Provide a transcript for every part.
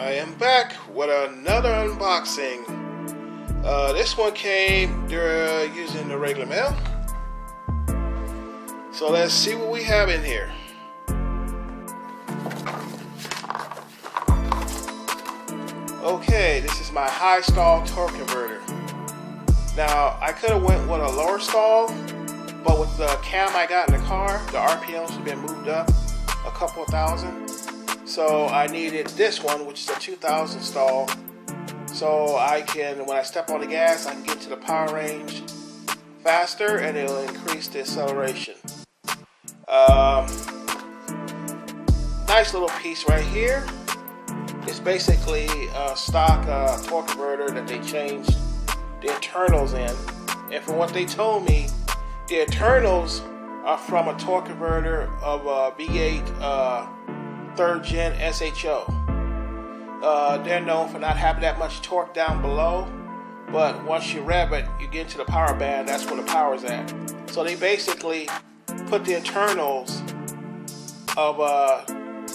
I am back with another unboxing. This one came using the regular mail. So let's see what we have in here. Okay, this is my high stall torque converter. Now, I could have went with a lower stall, but with the cam I got in the car, the RPMs have been moved up a couple of thousand. So I needed this one, which is a 2000 stall. So I can, when I step on the gas, I can get to the power range faster and it'll increase the acceleration. Nice little piece right here. It's basically a stock torque converter that they changed the internals in. And from what they told me, the internals are from a torque converter of a V8 3rd gen SHO. They're known for not having that much torque down below, but once you rev it, you get into the power band, that's where the power's at. So they basically put the internals of a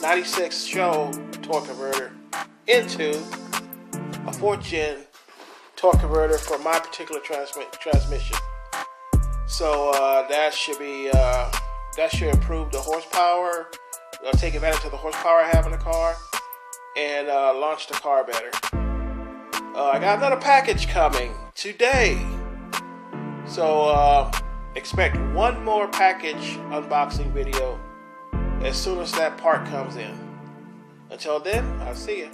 96 SHO torque converter into a 4th gen torque converter for my particular transmission. So that should improve the horsepower, take advantage of the horsepower I have in the car, and launch the car better. I got another package coming today, so expect one more package unboxing video as soon as that part comes in. Until then, I'll see you.